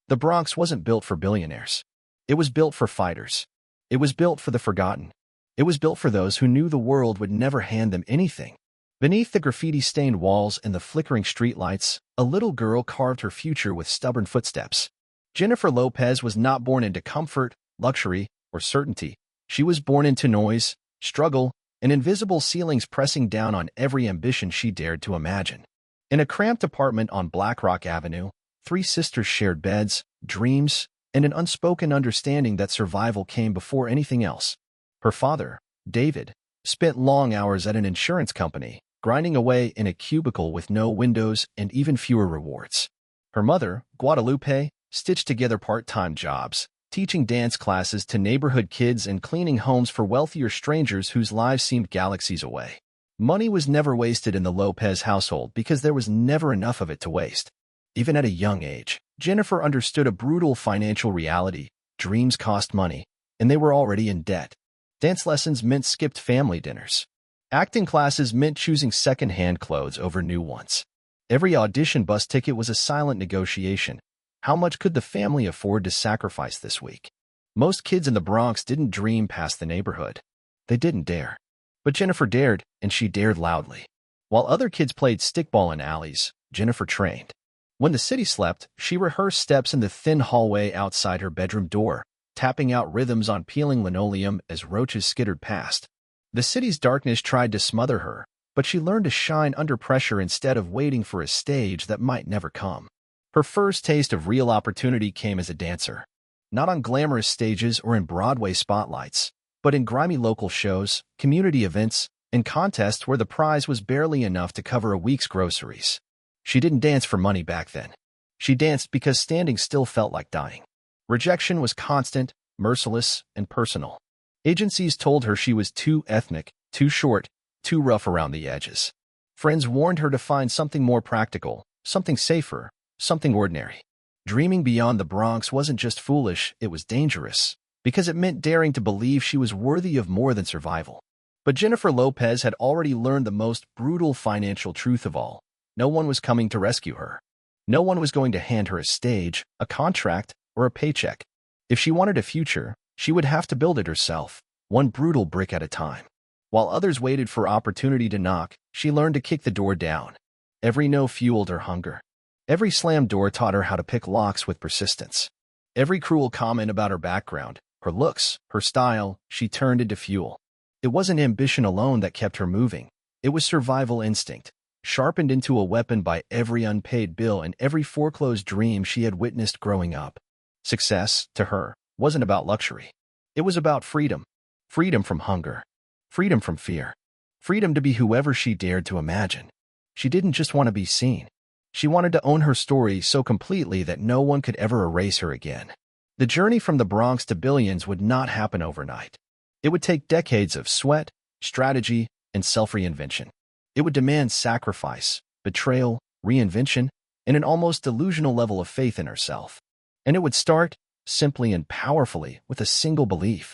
The Bronx wasn't built for billionaires. It was built for fighters. It was built for the forgotten. It was built for those who knew the world would never hand them anything. Beneath the graffiti-stained walls and the flickering streetlights, a little girl carved her future with stubborn footsteps. Jennifer Lopez was not born into comfort, luxury, or certainty. She was born into noise, struggle, and invisible ceilings pressing down on every ambition she dared to imagine. In a cramped apartment on Black Rock Avenue, three sisters shared beds, dreams, and an unspoken understanding that survival came before anything else. Her father, David, spent long hours at an insurance company, grinding away in a cubicle with no windows and even fewer rewards. Her mother, Guadalupe, stitched together part-time jobs, teaching dance classes to neighborhood kids and cleaning homes for wealthier strangers whose lives seemed galaxies away. Money was never wasted in the Lopez household because there was never enough of it to waste. Even at a young age, Jennifer understood a brutal financial reality. Dreams cost money, and they were already in debt. Dance lessons meant skipped family dinners. Acting classes meant choosing second-hand clothes over new ones. Every audition bus ticket was a silent negotiation. How much could the family afford to sacrifice this week? Most kids in the Bronx didn't dream past the neighborhood. They didn't dare. But Jennifer dared, and she dared loudly. While other kids played stickball in alleys, Jennifer trained. When the city slept, she rehearsed steps in the thin hallway outside her bedroom door, tapping out rhythms on peeling linoleum as roaches skittered past. The city's darkness tried to smother her, but she learned to shine under pressure instead of waiting for a stage that might never come. Her first taste of real opportunity came as a dancer. Not on glamorous stages or in Broadway spotlights, but in grimy local shows, community events, and contests where the prize was barely enough to cover a week's groceries. She didn't dance for money back then. She danced because standing still felt like dying. Rejection was constant, merciless, and personal. Agencies told her she was too ethnic, too short, too rough around the edges. Friends warned her to find something more practical, something safer, something ordinary. Dreaming beyond the Bronx wasn't just foolish, it was dangerous, because it meant daring to believe she was worthy of more than survival. But Jennifer Lopez had already learned the most brutal financial truth of all. No one was coming to rescue her. No one was going to hand her a stage, a contract, or a paycheck. If she wanted a future, she would have to build it herself, one brutal brick at a time. While others waited for opportunity to knock, she learned to kick the door down. Every no fueled her hunger. Every slammed door taught her how to pick locks with persistence. Every cruel comment about her background, her looks, her style, she turned into fuel. It wasn't ambition alone that kept her moving. It was survival instinct, sharpened into a weapon by every unpaid bill and every foreclosed dream she had witnessed growing up. Success, to her, wasn't about luxury. It was about freedom. Freedom from hunger. Freedom from fear. Freedom to be whoever she dared to imagine. She didn't just want to be seen. She wanted to own her story so completely that no one could ever erase her again. The journey from the Bronx to billions would not happen overnight. It would take decades of sweat, strategy, and self-reinvention. It would demand sacrifice, betrayal, reinvention, and an almost delusional level of faith in herself. And it would start, simply and powerfully, with a single belief.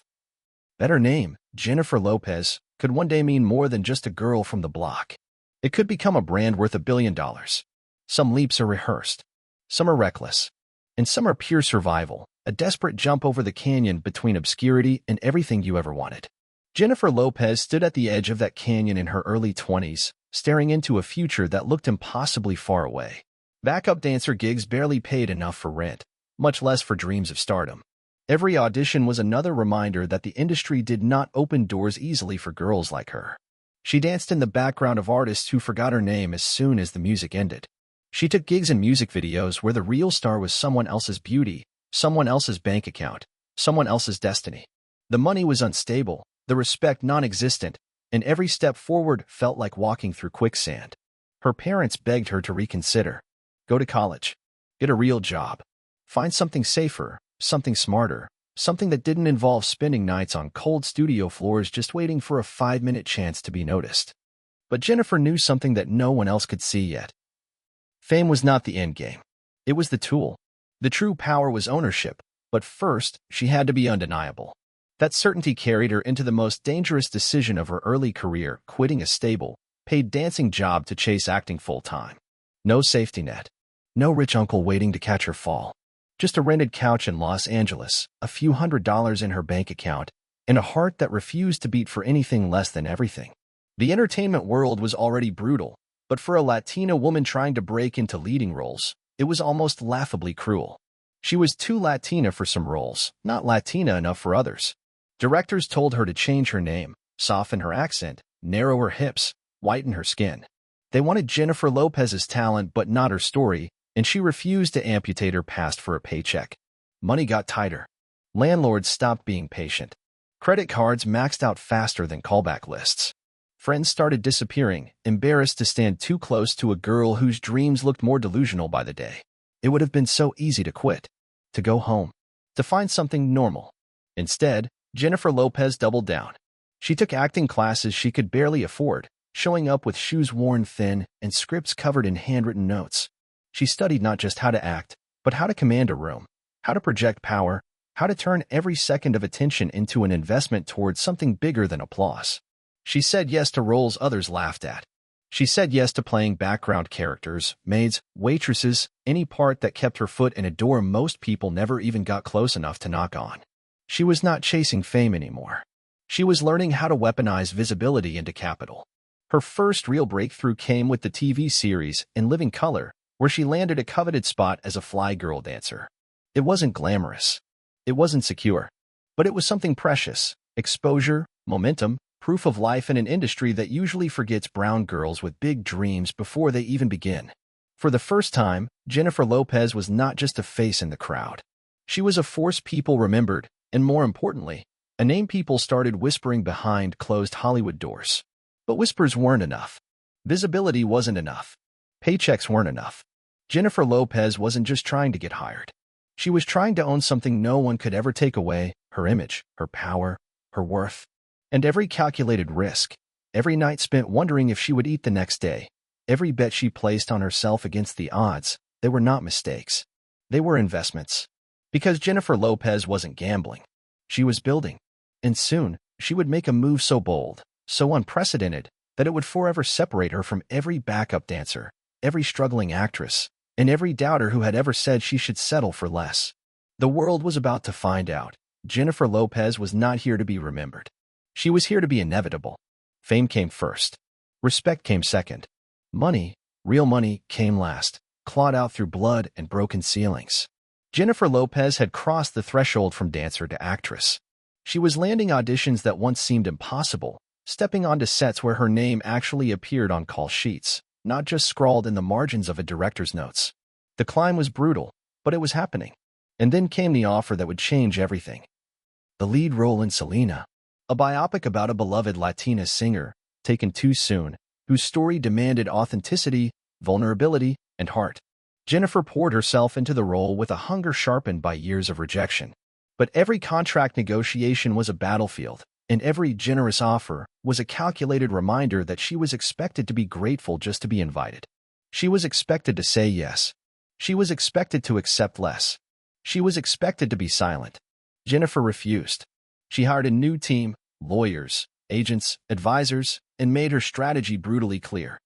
That her name, Jennifer Lopez, could one day mean more than just a girl from the block. It could become a brand worth $1 billion. Some leaps are rehearsed. Some are reckless. And some are pure survival, a desperate jump over the canyon between obscurity and everything you ever wanted. Jennifer Lopez stood at the edge of that canyon in her early 20s, staring into a future that looked impossibly far away. Backup dancer gigs barely paid enough for rent, much less for dreams of stardom. Every audition was another reminder that the industry did not open doors easily for girls like her. She danced in the background of artists who forgot her name as soon as the music ended. She took gigs in music videos where the real star was someone else's beauty, someone else's bank account, someone else's destiny. The money was unstable, the respect non-existent, and every step forward felt like walking through quicksand. Her parents begged her to reconsider. Go to college. Get a real job. Find something safer, something smarter, something that didn't involve spending nights on cold studio floors just waiting for a 5-minute chance to be noticed. But Jennifer knew something that no one else could see yet. Fame was not the end game. It was the tool. The true power was ownership, but first, she had to be undeniable. That certainty carried her into the most dangerous decision of her early career, quitting a stable, paid dancing job to chase acting full-time. No safety net. No rich uncle waiting to catch her fall. Just a rented couch in Los Angeles, a few $100s in her bank account, and a heart that refused to beat for anything less than everything. The entertainment world was already brutal, but for a Latina woman trying to break into leading roles, it was almost laughably cruel. She was too Latina for some roles, not Latina enough for others. Directors told her to change her name, soften her accent, narrow her hips, whiten her skin. They wanted Jennifer Lopez's talent but not her story, and she refused to amputate her past for a paycheck. Money got tighter. Landlords stopped being patient. Credit cards maxed out faster than callback lists. Friends started disappearing, embarrassed to stand too close to a girl whose dreams looked more delusional by the day. It would have been so easy to quit, to go home, to find something normal. Instead, Jennifer Lopez doubled down. She took acting classes she could barely afford, showing up with shoes worn thin and scripts covered in handwritten notes. She studied not just how to act, but how to command a room, how to project power, how to turn every second of attention into an investment towards something bigger than applause. She said yes to roles others laughed at. She said yes to playing background characters, maids, waitresses, any part that kept her foot in a door most people never even got close enough to knock on. She was not chasing fame anymore. She was learning how to weaponize visibility into capital. Her first real breakthrough came with the TV series In Living Color, where she landed a coveted spot as a fly girl dancer. It wasn't glamorous. It wasn't secure. But it was something precious: exposure, momentum, proof of life in an industry that usually forgets brown girls with big dreams before they even begin. For the first time, Jennifer Lopez was not just a face in the crowd. She was a force people remembered, and more importantly, a name people started whispering behind closed Hollywood doors. But whispers weren't enough. Visibility wasn't enough. Paychecks weren't enough. Jennifer Lopez wasn't just trying to get hired. She was trying to own something no one could ever take away: her image, her power, her worth. And every calculated risk, every night spent wondering if she would eat the next day, every bet she placed on herself against the odds, they were not mistakes. They were investments. Because Jennifer Lopez wasn't gambling. She was building. And soon, she would make a move so bold, so unprecedented, that it would forever separate her from every backup dancer, every struggling actress, and every doubter who had ever said she should settle for less. The world was about to find out. Jennifer Lopez was not here to be remembered. She was here to be inevitable. Fame came first. Respect came second. Money, real money, came last, clawed out through blood and broken ceilings. Jennifer Lopez had crossed the threshold from dancer to actress. She was landing auditions that once seemed impossible, stepping onto sets where her name actually appeared on call sheets, not just scrawled in the margins of a director's notes. The climb was brutal, but it was happening. And then came the offer that would change everything. The lead role in Selena, a biopic about a beloved Latina singer, taken too soon, whose story demanded authenticity, vulnerability, and heart. Jennifer poured herself into the role with a hunger sharpened by years of rejection. But every contract negotiation was a battlefield, and every generous offer was a calculated reminder that she was expected to be grateful just to be invited. She was expected to say yes. She was expected to accept less. She was expected to be silent. Jennifer refused. She hired a new team, lawyers, agents, advisors, and made her strategy brutally clear.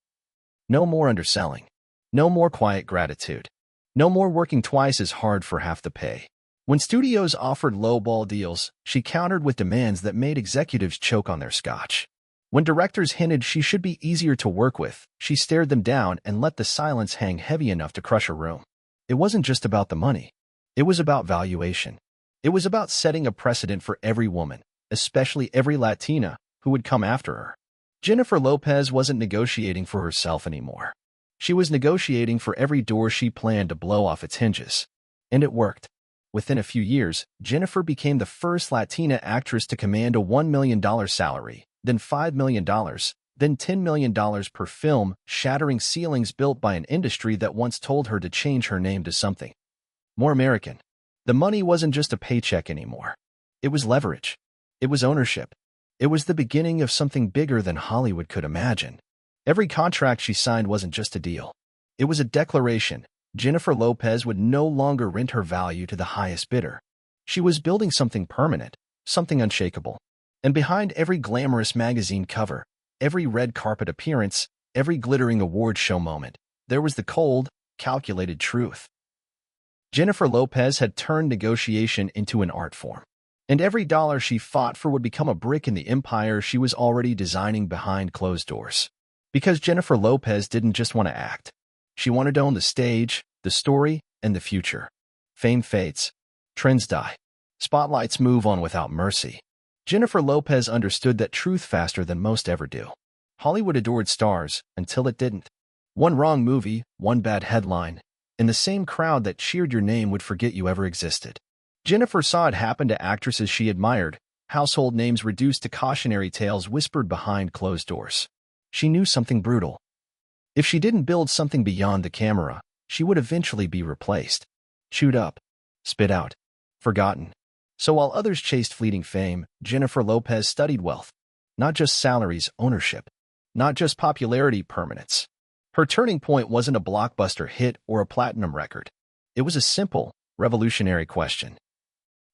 No more underselling. No more quiet gratitude. No more working twice as hard for half the pay. When studios offered lowball deals, she countered with demands that made executives choke on their scotch. When directors hinted she should be easier to work with, she stared them down and let the silence hang heavy enough to crush a room. It wasn't just about the money. It was about valuation. It was about setting a precedent for every woman, especially every Latina, who would come after her. Jennifer Lopez wasn't negotiating for herself anymore. She was negotiating for every door she planned to blow off its hinges. And it worked. Within a few years, Jennifer became the first Latina actress to command a $1 million salary, then $5 million, then $10 million per film, shattering ceilings built by an industry that once told her to change her name to something more American. The money wasn't just a paycheck anymore. It was leverage. It was ownership. It was the beginning of something bigger than Hollywood could imagine. Every contract she signed wasn't just a deal. It was a declaration. Jennifer Lopez would no longer rent her value to the highest bidder. She was building something permanent, something unshakable. And behind every glamorous magazine cover, every red carpet appearance, every glittering award show moment, there was the cold, calculated truth. Jennifer Lopez had turned negotiation into an art form, and every dollar she fought for would become a brick in the empire she was already designing behind closed doors. Because Jennifer Lopez didn't just want to act. She wanted to own the stage, the story, and the future. Fame fades. Trends die. Spotlights move on without mercy. Jennifer Lopez understood that truth faster than most ever do. Hollywood adored stars until it didn't. One wrong movie, one bad headline, and the same crowd that cheered your name would forget you ever existed. Jennifer saw it happen to actresses she admired, household names reduced to cautionary tales whispered behind closed doors. She knew something brutal. If she didn't build something beyond the camera, she would eventually be replaced. Chewed up. Spit out. Forgotten. So while others chased fleeting fame, Jennifer Lopez studied wealth. Not just salaries, ownership. Not just popularity, permanence. Her turning point wasn't a blockbuster hit or a platinum record. It was a simple, revolutionary question.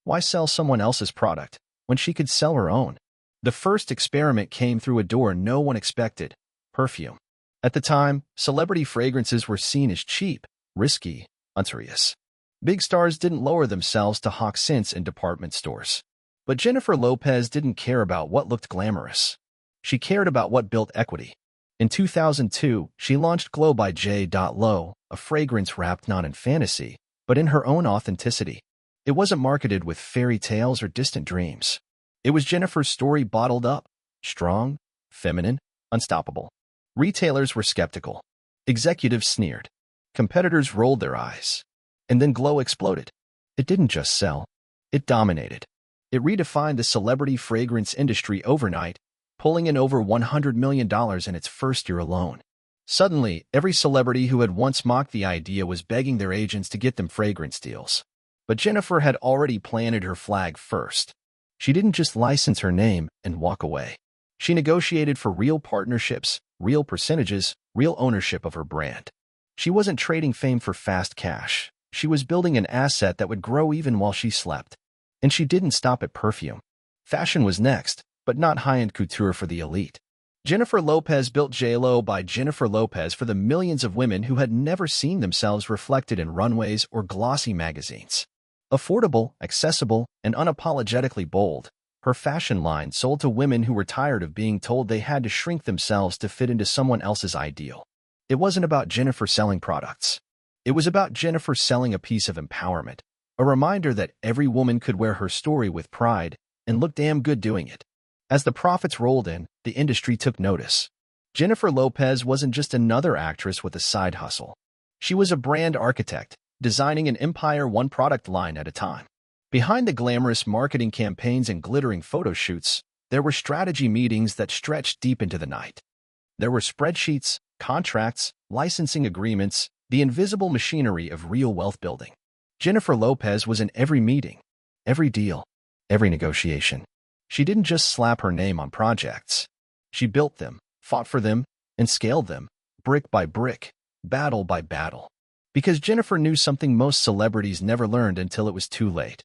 Why sell someone else's product when she could sell her own? The first experiment came through a door no one expected: perfume. At the time, celebrity fragrances were seen as cheap, risky, unserious. Big stars didn't lower themselves to hawk scents in department stores. But Jennifer Lopez didn't care about what looked glamorous. She cared about what built equity. In 2002, she launched Glow by J.Lo, a fragrance wrapped not in fantasy, but in her own authenticity. It wasn't marketed with fairy tales or distant dreams. It was Jennifer's story bottled up, strong, feminine, unstoppable. Retailers were skeptical. Executives sneered. Competitors rolled their eyes. And then Glow exploded. It didn't just sell. It dominated. It redefined the celebrity fragrance industry overnight, pulling in over $100 million in its first year alone. Suddenly, every celebrity who had once mocked the idea was begging their agents to get them fragrance deals. But Jennifer had already planted her flag first. She didn't just license her name and walk away. She negotiated for real partnerships, real percentages, real ownership of her brand. She wasn't trading fame for fast cash. She was building an asset that would grow even while she slept. And she didn't stop at perfume. Fashion was next, but not high-end couture for the elite. Jennifer Lopez built J.Lo by Jennifer Lopez for the millions of women who had never seen themselves reflected in runways or glossy magazines. Affordable, accessible, and unapologetically bold, her fashion line sold to women who were tired of being told they had to shrink themselves to fit into someone else's ideal. It wasn't about Jennifer selling products. It was about Jennifer selling a piece of empowerment, a reminder that every woman could wear her story with pride and look damn good doing it. As the profits rolled in, the industry took notice. Jennifer Lopez wasn't just another actress with a side hustle. She was a brand architect, designing an empire one product line at a time. Behind the glamorous marketing campaigns and glittering photo shoots, there were strategy meetings that stretched deep into the night. There were spreadsheets, contracts, licensing agreements, the invisible machinery of real wealth building. Jennifer Lopez was in every meeting, every deal, every negotiation. She didn't just slap her name on projects. She built them, fought for them, and scaled them, brick by brick, battle by battle. Because Jennifer knew something most celebrities never learned until it was too late.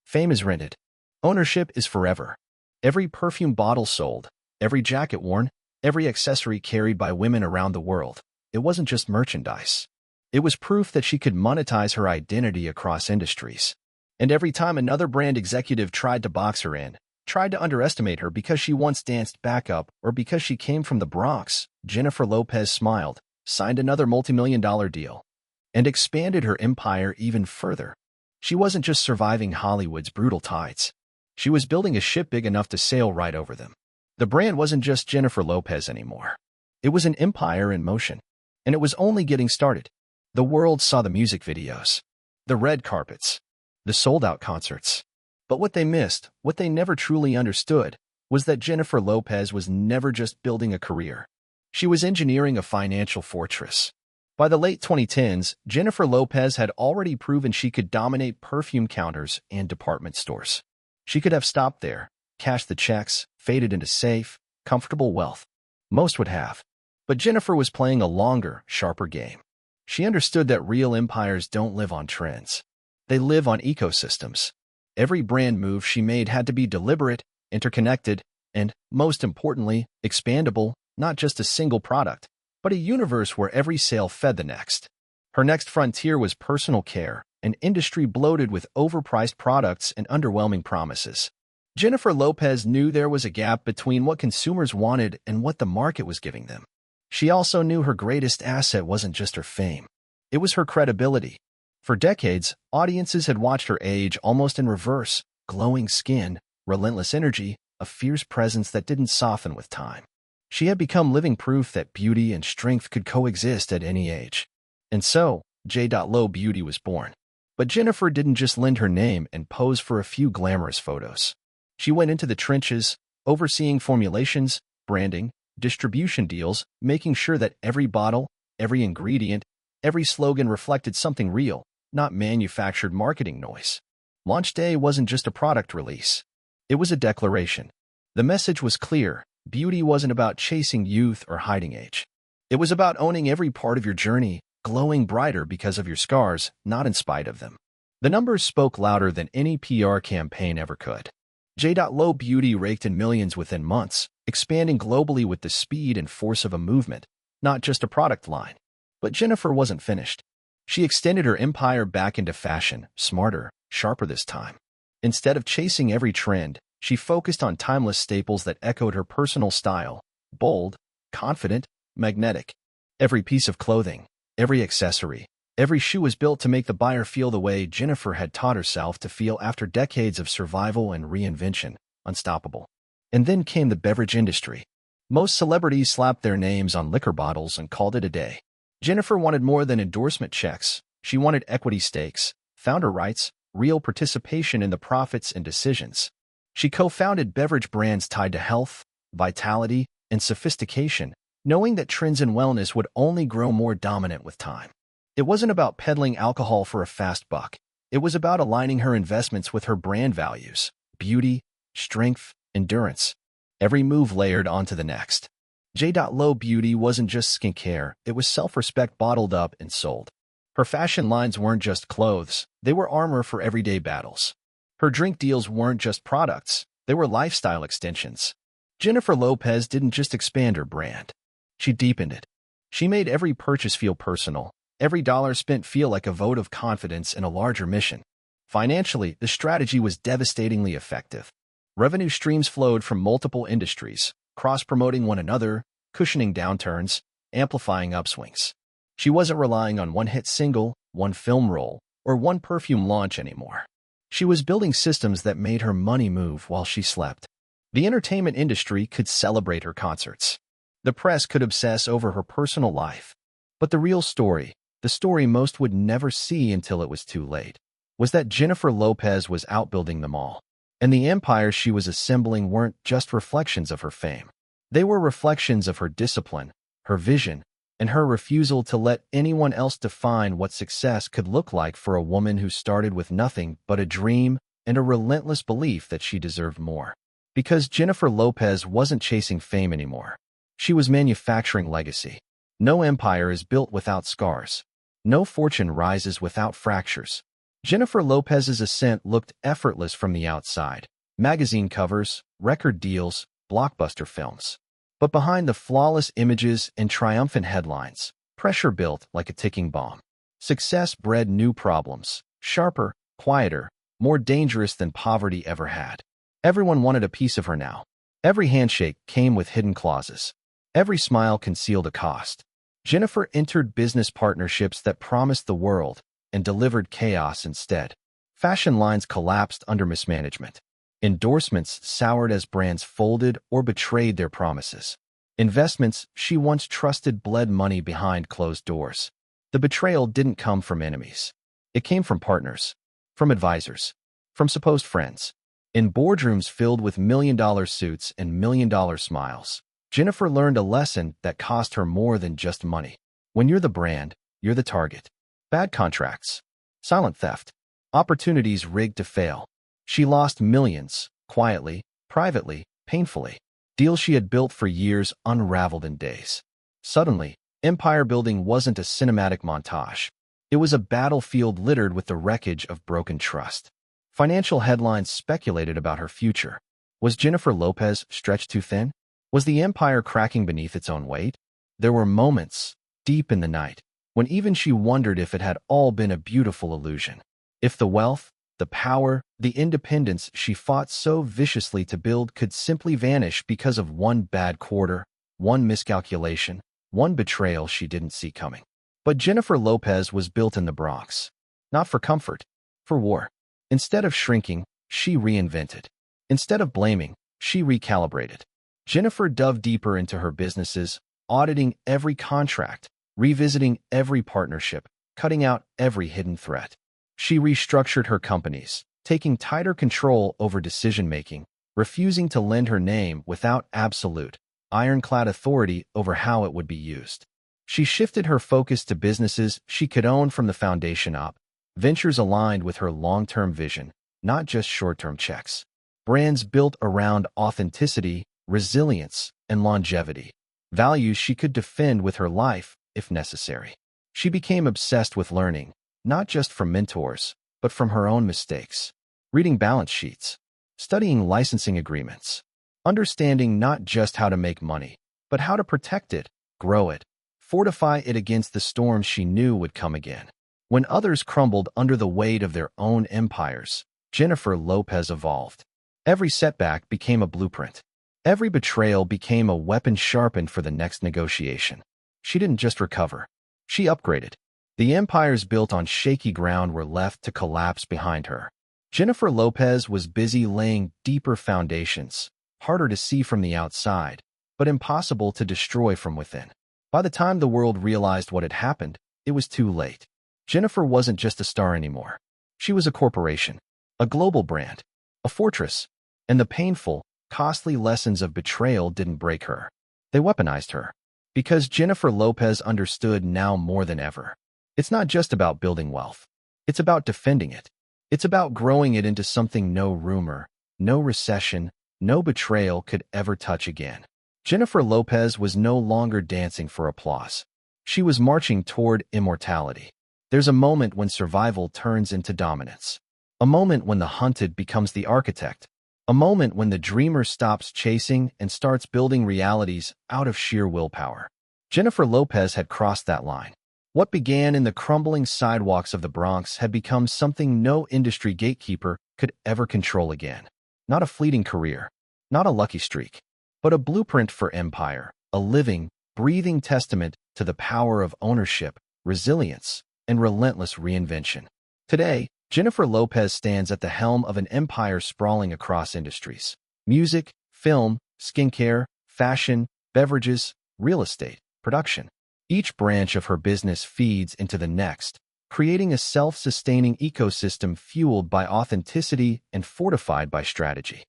Fame is rented. Ownership is forever. Every perfume bottle sold, every jacket worn, every accessory carried by women around the world. It wasn't just merchandise. It was proof that she could monetize her identity across industries. And every time another brand executive tried to box her in, tried to underestimate her because she once danced backup or because she came from the Bronx, Jennifer Lopez smiled, signed another multimillion-dollar deal, and expanded her empire even further. She wasn't just surviving Hollywood's brutal tides. She was building a ship big enough to sail right over them. The brand wasn't just Jennifer Lopez anymore. It was an empire in motion. And it was only getting started. The world saw the music videos, the red carpets, the sold-out concerts. But what they missed, what they never truly understood, was that Jennifer Lopez was never just building a career. She was engineering a financial fortress. By the late 2010s, Jennifer Lopez had already proven she could dominate perfume counters and department stores. She could have stopped there, cashed the checks, faded into safe, comfortable wealth. Most would have. But Jennifer was playing a longer, sharper game. She understood that real empires don't live on trends. They live on ecosystems. Every brand move she made had to be deliberate, interconnected, and, most importantly, expandable, not just a single product, but a universe where every sale fed the next. Her next frontier was personal care, an industry bloated with overpriced products and underwhelming promises. Jennifer Lopez knew there was a gap between what consumers wanted and what the market was giving them. She also knew her greatest asset wasn't just her fame. It was her credibility. For decades, audiences had watched her age almost in reverse: glowing skin, relentless energy, a fierce presence that didn't soften with time. She had become living proof that beauty and strength could coexist at any age. And so, J.Lo Beauty was born. But Jennifer didn't just lend her name and pose for a few glamorous photos. She went into the trenches, overseeing formulations, branding, distribution deals, making sure that every bottle, every ingredient, every slogan reflected something real, not manufactured marketing noise. Launch day wasn't just a product release. It was a declaration. The message was clear: beauty wasn't about chasing youth or hiding age. It was about owning every part of your journey, glowing brighter because of your scars, not in spite of them. The numbers spoke louder than any PR campaign ever could. J.Lo Beauty raked in millions within months, expanding globally with the speed and force of a movement, not just a product line. But Jennifer wasn't finished. She extended her empire back into fashion, smarter, sharper this time. Instead of chasing every trend, she focused on timeless staples that echoed her personal style: bold, confident, magnetic. Every piece of clothing, every accessory, every shoe was built to make the buyer feel the way Jennifer had taught herself to feel after decades of survival and reinvention: unstoppable. And then came the beverage industry. Most celebrities slapped their names on liquor bottles and called it a day. Jennifer wanted more than endorsement checks. She wanted equity stakes, founder rights, real participation in the profits and decisions. She co-founded beverage brands tied to health, vitality, and sophistication, knowing that trends in wellness would only grow more dominant with time. It wasn't about peddling alcohol for a fast buck. It was about aligning her investments with her brand values: beauty, strength, endurance. Every move layered onto the next. J.Lo Beauty wasn't just skincare, it was self-respect bottled up and sold. Her fashion lines weren't just clothes, they were armor for everyday battles. Her drink deals weren't just products, they were lifestyle extensions. Jennifer Lopez didn't just expand her brand. She deepened it. She made every purchase feel personal, every dollar spent feel like a vote of confidence in a larger mission. Financially, the strategy was devastatingly effective. Revenue streams flowed from multiple industries, cross-promoting one another, cushioning downturns, amplifying upswings. She wasn't relying on one hit single, one film role, or one perfume launch anymore. She was building systems that made her money move while she slept. The entertainment industry could celebrate her concerts. The press could obsess over her personal life. But the real story, the story most would never see until it was too late, was that Jennifer Lopez was outbuilding them all. And the empires she was assembling weren't just reflections of her fame. They were reflections of her discipline, her vision, and her refusal to let anyone else define what success could look like for a woman who started with nothing but a dream and a relentless belief that she deserved more. Because Jennifer Lopez wasn't chasing fame anymore. She was manufacturing legacy. No empire is built without scars. No fortune rises without fractures. Jennifer Lopez's ascent looked effortless from the outside. Magazine covers, record deals, blockbuster films. But behind the flawless images and triumphant headlines, pressure built like a ticking bomb. Success bred new problems, sharper, quieter, more dangerous than poverty ever had. Everyone wanted a piece of her now. Every handshake came with hidden clauses. Every smile concealed a cost. Jennifer entered business partnerships that promised the world and delivered chaos instead. Fashion lines collapsed under mismanagement. Endorsements soured as brands folded or betrayed their promises. Investments she once trusted bled money behind closed doors. The betrayal didn't come from enemies. It came from partners, from advisors, from supposed friends. In boardrooms filled with million-dollar suits and million-dollar smiles, Jennifer learned a lesson that cost her more than just money. When you're the brand, you're the target. Bad contracts, silent theft, opportunities rigged to fail. She lost millions, quietly, privately, painfully. Deals she had built for years unraveled in days. Suddenly, empire building wasn't a cinematic montage. It was a battlefield littered with the wreckage of broken trust. Financial headlines speculated about her future. Was Jennifer Lopez stretched too thin? Was the empire cracking beneath its own weight? There were moments, deep in the night, when even she wondered if it had all been a beautiful illusion. If the wealth, the power, the independence she fought so viciously to build could simply vanish because of one bad quarter, one miscalculation, one betrayal she didn't see coming. But Jennifer Lopez was built in the Bronx. Not for comfort, for war. Instead of shrinking, she reinvented. Instead of blaming, she recalibrated. Jennifer dove deeper into her businesses, auditing every contract, revisiting every partnership, cutting out every hidden threat. She restructured her companies, taking tighter control over decision-making, refusing to lend her name without absolute, ironclad authority over how it would be used. She shifted her focus to businesses she could own from the foundation up, ventures aligned with her long-term vision, not just short-term checks. Brands built around authenticity, resilience, and longevity, values she could defend with her life if necessary. She became obsessed with learning, not just from mentors, but from her own mistakes. Reading balance sheets, studying licensing agreements, understanding not just how to make money, but how to protect it, grow it, fortify it against the storms she knew would come again. When others crumbled under the weight of their own empires, Jennifer Lopez evolved. Every setback became a blueprint. Every betrayal became a weapon sharpened for the next negotiation. She didn't just recover. She upgraded. The empires built on shaky ground were left to collapse behind her. Jennifer Lopez was busy laying deeper foundations, harder to see from the outside, but impossible to destroy from within. By the time the world realized what had happened, it was too late. Jennifer wasn't just a star anymore. She was a corporation, a global brand, a fortress, and the painful, costly lessons of betrayal didn't break her. They weaponized her. Because Jennifer Lopez understood now more than ever. It's not just about building wealth. It's about defending it. It's about growing it into something no rumor, no recession, no betrayal could ever touch again. Jennifer Lopez was no longer dancing for applause. She was marching toward immortality. There's a moment when survival turns into dominance. A moment when the hunted becomes the architect. A moment when the dreamer stops chasing and starts building realities out of sheer willpower. Jennifer Lopez had crossed that line. What began in the crumbling sidewalks of the Bronx had become something no industry gatekeeper could ever control again. Not a fleeting career, not a lucky streak, but a blueprint for empire, a living, breathing testament to the power of ownership, resilience, and relentless reinvention. Today, Jennifer Lopez stands at the helm of an empire sprawling across industries. Music, film, skincare, fashion, beverages, real estate, production. Each branch of her business feeds into the next, creating a self-sustaining ecosystem fueled by authenticity and fortified by strategy.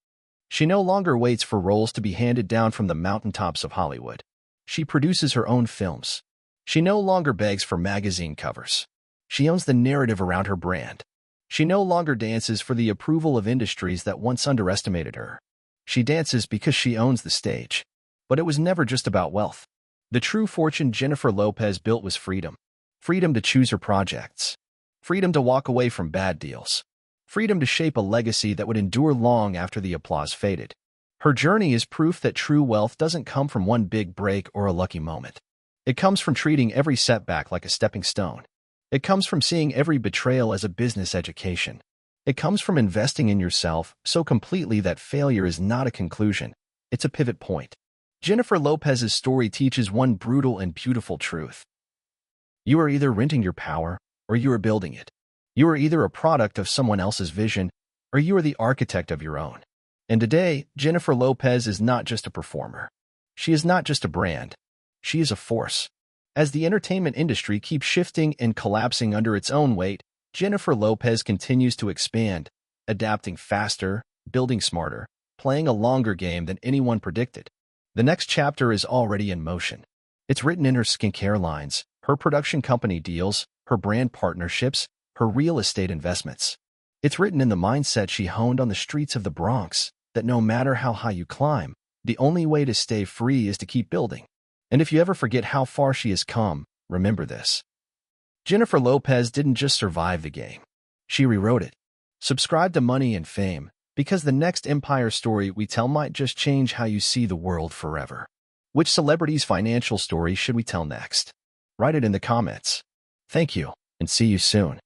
She no longer waits for roles to be handed down from the mountaintops of Hollywood. She produces her own films. She no longer begs for magazine covers. She owns the narrative around her brand. She no longer dances for the approval of industries that once underestimated her. She dances because she owns the stage. But it was never just about wealth. The true fortune Jennifer Lopez built was freedom. Freedom to choose her projects. Freedom to walk away from bad deals. Freedom to shape a legacy that would endure long after the applause faded. Her journey is proof that true wealth doesn't come from one big break or a lucky moment. It comes from treating every setback like a stepping stone. It comes from seeing every betrayal as a business education. It comes from investing in yourself so completely that failure is not a conclusion, it's a pivot point. Jennifer Lopez's story teaches one brutal and beautiful truth. You are either renting your power or you are building it. You are either a product of someone else's vision or you are the architect of your own. And today, Jennifer Lopez is not just a performer. She is not just a brand. She is a force. As the entertainment industry keeps shifting and collapsing under its own weight, Jennifer Lopez continues to expand, adapting faster, building smarter, playing a longer game than anyone predicted. The next chapter is already in motion. It's written in her skincare lines, her production company deals, her brand partnerships, her real estate investments. It's written in the mindset she honed on the streets of the Bronx, that no matter how high you climb, the only way to stay free is to keep building. And if you ever forget how far she has come, remember this. Jennifer Lopez didn't just survive the game. She rewrote it. Subscribe to Money and Fame, because the next empire story we tell might just change how you see the world forever. Which celebrity's financial story should we tell next? Write it in the comments. Thank you, and see you soon.